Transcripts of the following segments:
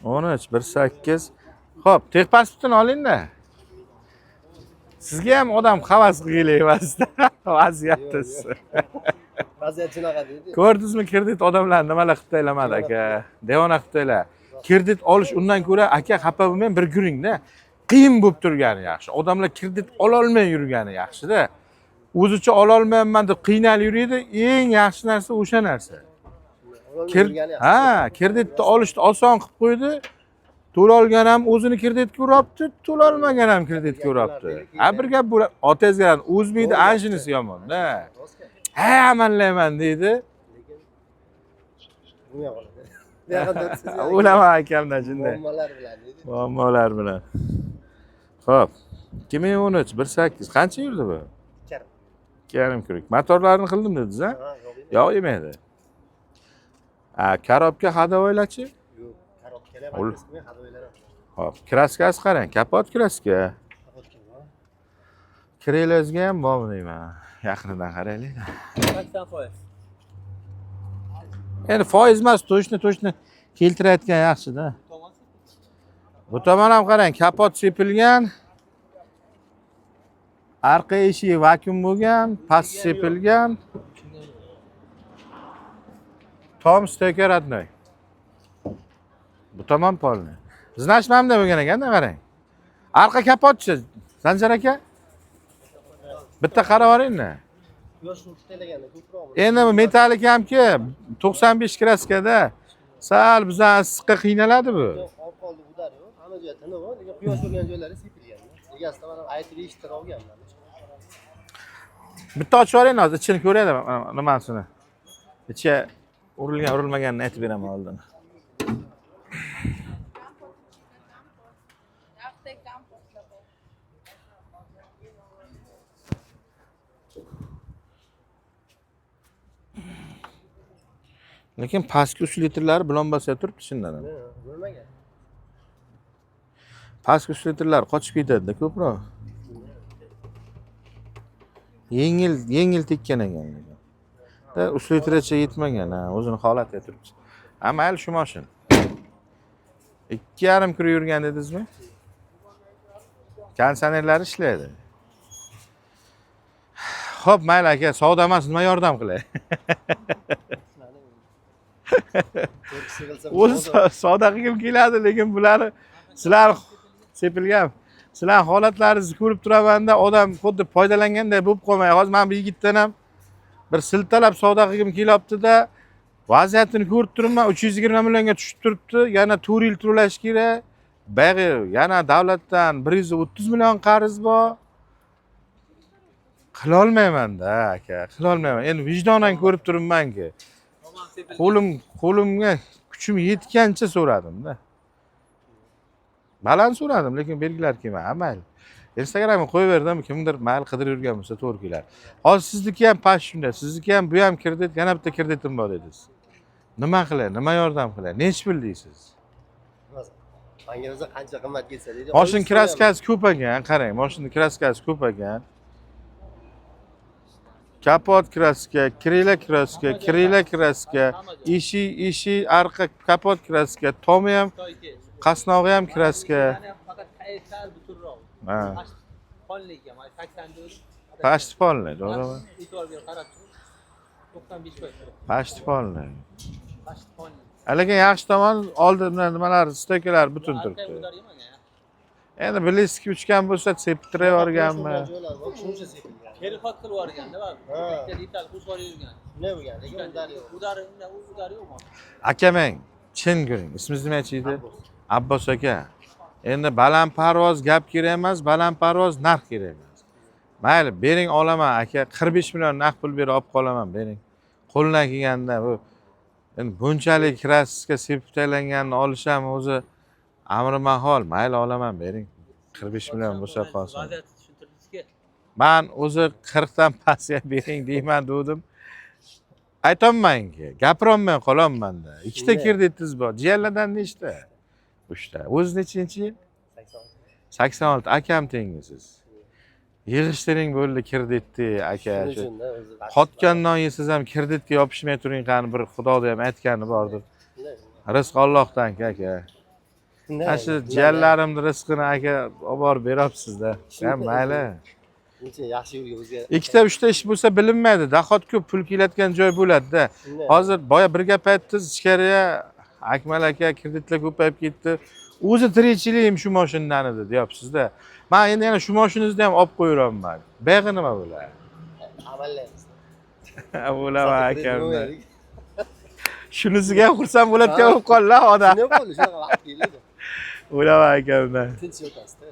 13 18. Xo'p, texpasportini oling-da. Sizga ham odam havas qilgili emasda. Vaziyatimiz. Vaziyat shunaqa deydi. Ko'rdingizmi, kredit odamlar nimalar qilib taylamadi aka. Devona qilib taylar. Kredit olish undan ko'ra aka xafa bo'lmang, bir guringda. Qiyin bo'lib turgani yaxshi. Odamlar kredit ola olmay yurgani yaxshi-da. O'zicha ola olmayman deb qiynalib yuradi. Eng yaxshi narsa o'sha narsa. Kreditni olishni oson qilib qo'ydi. To'la olgan ham o'zini kreditga urabdi, to'la olmagan ham kreditga urabdi. Bir gap bu otangizga o'zbekda anjinisi yomon-da. Amallayman deydi. O'laman akamdan shunday. Muammolar bilan deydi. Muammolar bilan. Xo'p. 2013 18 qancha yurdi bu? 2,5 kurik. Motorlarni qildim dedingiz, ha? Yo'q yemaydi. Korobka hadovoylarchi? Yo'q, korobkalar ham hadovoylar ham. Xo'p, kraskasi qarang, kapot kraska. Krelazga ham bormi deyman. Yaqinidan qaraylik. 80%. Endi foiz emas, to'shni keltirayotgan yaxshi-da. Bu tomon ham qarang, kapot sepilgan. Arqa eshigi vakuum bo'lgan, past sepilgan. Tom stoker родной. Bu tomon polni. Znashmamda bo'lgan ekanda qarang. Arqa kapotchi, Sanjar aka. Bitta qarab oling-da. Yoshni taylaganida ko'proq. Endi bu metalik hamki 95 kraskada sal bizdan issiqqa qiynaladi bu. Qoldi udar yo'q. Hamma joyi tiniq, lekin quyosh bo'lgan joylari sepilgan. Egasidan mana aytib eshitib olganman. Bitta ochib oling hozir, ichini ko'raylik nimasini. Ichi urilgan, urilmaganini aytib beraman oldin. Lekin pastki uslitrlari blombaga turibdi shundan. Bo'lmagan. Pastki uslitrlar qochib ketadi ko'proq. Yengil tekkan ekan. Da uslitracha yetmagan, o'zini holatiga turibdi. Mayli shu mashin. 2,5 kilo yurgan dedingizmi? Kondisionerlari ishlaydi. Xo'p, mayli aka, savdo emas, nima yordam qilay? O'zi savdo qilgim keladi, lekin bular sizlar sepilgan. Sizlar holatlaringizni ko'rib turaman-da, odam xuddi foydalanganday bo'lib qolmay. Hozir men bu yigitdan ham bir siltalab savdo qilgim kelyapti-da, vaziyatini ko'rib turibman, 320 millionga tushib turibdi, yana 4 yil to'lash kerak. Bayg'i yana davlatdan 130 million qarz bor. Qila olmayman-da, aka, qila olmayman. Endi vijdonan ko'rib turibman-ki. Qo'limga kuchim yetgancha so'radim-da. Baland so'radim, lekin belgilar kelmadi. Mayli. Instagramga qo'yib berdim, kimdir mayli qidirib yurgan bo'lsa to'g'ri kelar. Hozir sizniki ham past shunday, sizniki ham bu ham kredit, yana bitta kreditim bor dedingiz. Nima qilay, nima yordam qilay? Nech pul deysiz? Menga qancha qimmat kelsa deydi. Mashina kraskasi ko'p ekan, qarang, mashina kraskasi ko'p ekan. Kapot kraska, krila kraska, ishi, arqa kapot kraska, tomi ham, qasnog'i ham kraska. Ha. Past polni, to'g'rimi? Past polni. Lekin yaxshi tomon oldindan nimalar, stokalar butun turibdi. Endi biliski uchgan bo'lsa, septirib yuborganmi? Shuncha sepilgan. Kelxot qilib yuborganda, bitta lital qo'shib yurgan. Nima bo'lgan? Lekin udar yo'q. Udar yo'qmi? Akamang, chin ko'ring. Ismingiz nima edi? Abbos aka. Endi balandparvoz gap kerak emas, balandparvoz narx kerak emas. Mayli, bering olaman aka, 45 million naqd pul berib olib qolaman, bering. Qo'ldan kelganda bu endi bunchalik kraska sepib taylanganini olisham o'zi amri mahol. Mayli olaman, bering. 45 million bo'lsa qolsin. Vaziyatni tushuntirdingizki. Men o'zi 40 dan pastga bering deyman dedim. Aytolmayman-ki, gapirolmay qolyapman-da. Ikkita kreditingiz bor. Jiyanlardan nechta? 3 ta. O'zi nechinchi yil? 86. Akam tengisiz. Yig'ishtiring bo'ldi kreditni aka. Qotgandan yesiz ham kreditga yopishmay turing qani bir Xudoda ham aytgani bordir. Rizq Allohdan aka. Ana shu jiyanlarimni rizqini aka olib borib beryapsiz-da. Ha, mayli. Uncha yaxshi yo'lga o'zgar. Ikkita, uchta ish bo'lsa bilinmaydi. Dahot ko'p pul kelayotgan joy bo'ladi-da. Hozir boya bir gap aytdingiz, ichkariga Akmal aka kreditlar ko'payib ketdi. O'zi tirikchiligim shu mashinadan edi, deyapsiz-da. Men endi yana shu mashinangizni ham olib qo'yiraman. Bag'i nima bo'ladi? Amallaymiz. Bo'laman akamdan. Shunisiga ham xursand bo'ladigan bo'lib qoldilar odam. Nima bo'ldi? Shunaqa vaqt keldi. Bo'laman akamdan. Tinch o'tasizda.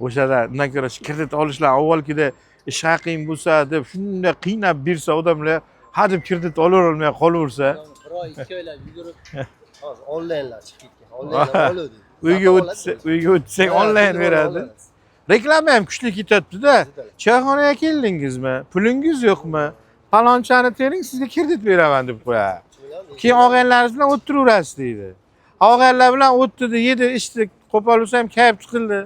O'shada undan ko'ra kredit olishlar avvalgida ish haqing bo'lsa deb shunday qiynab bersa odamlar hadeb kredit olavermay qolaversa, Bir oy, 2 oylab yugurib. Hozir onlaynlar chiqib ketgan. Onlayndan oladi. uyga o'tsang onlayn beradi. Reklama ham kuchli ketyapti-da. Choyxonaga keldingizmi? Pulingiz yo'qmi? Palonchani tering, sizga kredit beraman deb qo'yadi. Keyin og'aynilaringiz bilan o'tiraverasiz deydi. Og'aynilar bilan o'tdi, yedi, ichdi, qo'pol bo'lsa ham kayf chiqildi.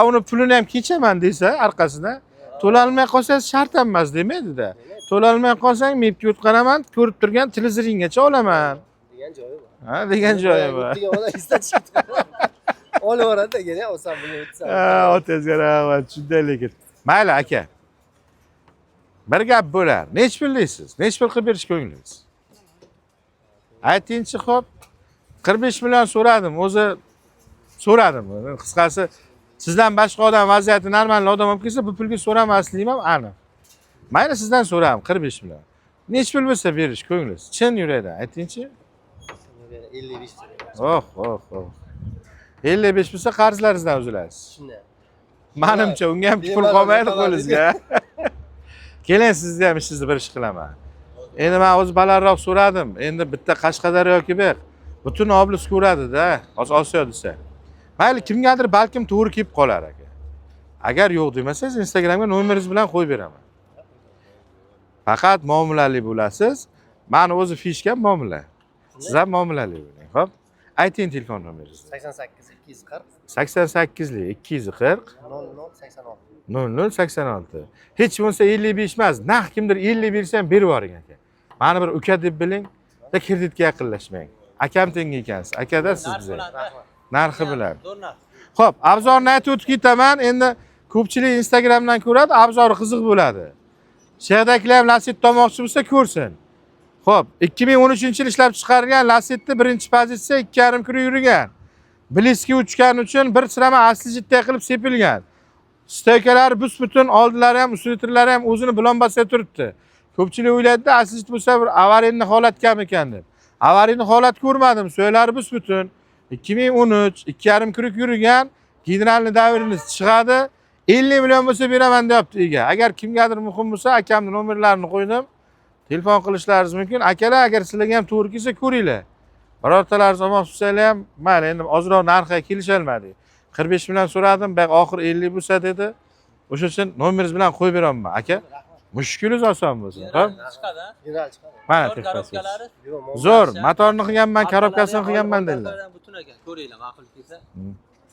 Uni pulini ham kechaman desa orqasidan, to'lolmay qolsangiz shart emas demaydi-da. To'lolmay qolsang mepga o'tqanaman, ko'rib turgan televizoringgacha olaman. Degan joyi bor. Ha, degan joyi bor. Degan odam eslatishib olib boradi degan, olsam buni o'tsa. Ha, otangizga rahmat, shunday lekin. Mayli aka. Bir gap bo'lar. Nech pullaysiz? Nech pul qilib berish ko'nglingiz? Aytingchi, xo'p. 45 million so'radim, o'zi so'radim. Qisqasi, sizdan boshqa odam vaziyati normal odam olib kelsa, bu pulga so'ramasligim ham aniq. Mayli sizdan so'radim 45 million. Nech pul bo'lsa berish ko'nglingiz? Chin yurakdan aytingchi. 55. Oh. 55 bo'lsa qarzlaringizdan uzilasiz. Shunday. Menimcha unga ham pul qolmaydi qo'lingizga. Keling, sizni ham ishingizni bir ish qilaman. Endi men o'zi balandroq so'radim. Endi bitta Qashqadaryo yoki bir butun oblast ko'radi-da, Osiyo desa. Mayli kimgadir balkim to'g'ri kelib qolar aka. Agar yo'q demasangiz, Instagramga nomeringiz bilan qo'yib beraman. Faqat muomalali bo'lasiz. Meni o'zi fishkam muomala. Siz ham muomalali bo'ling, xo'p? Ayting telefon nomeringizni. 88 240 88li 240 00 86. 0086. Hech bo'lmasa 55 emas, naq kimdir 50 bersa ham berib yuboring aka. Meni bir uka deb biling va kreditga yaqinlashmang. Akam tengi ekansiz. Akada siz bizga. Narxi bilan. Xo'p, obzorni aytib o'tib ketaman. Endi ko'pchilik Instagramdan ko'radi, obzori qiziq bo'ladi. Shehdagilar ham Lacetti olmoqchi bo'lsa ko'rsin. Xo'p, 2013-yil ishlab chiqarilgan Lacetti birinchi pozitsiya 2,5 kilo yurgan. Bliski uchgan uchun bir sirama asli jiddiy qilib sepilgan. Stoykalari bus-butun, oldilari ham, usulitlari ham o'zini bilan bosib turibdi. Ko'pchilik o'ylaydi, asli jiddiy bo'lsa bir avariyni holat kam ekan deb. Avariyni holat ko'rmadim, so'ylari bus-butun. 2013 2,5 kilo yurgan, generalni davrimiz chiqadi. 50 million bo'lsa beraman deyapti ega. Agar kimgadir muhim bo'lsa, akamning nomerlarini qo'ydim. Telefon qilishlaringiz mumkin. Akalar, agar sizlarga ham to'g'ri kelsa ko'ringlar. Birortalaringiz olmoqchi bo'lsanglar ham, mayli, endi ozroq narxga kelisholmadik. 45 million so'radim, baq oxir 50 bo'lsa dedi. O'sha uchun nomeringiz bilan qo'yib beraman, aka. Mushkulingiz oson bo'lsin, xo'p? Chiqadi. General chiqadi. Mana Korobkalari zo'r, motorni qilganman, korobkasini qilganman dedilar. Butun ekan, ko'ringlar, ma'qul kelsa.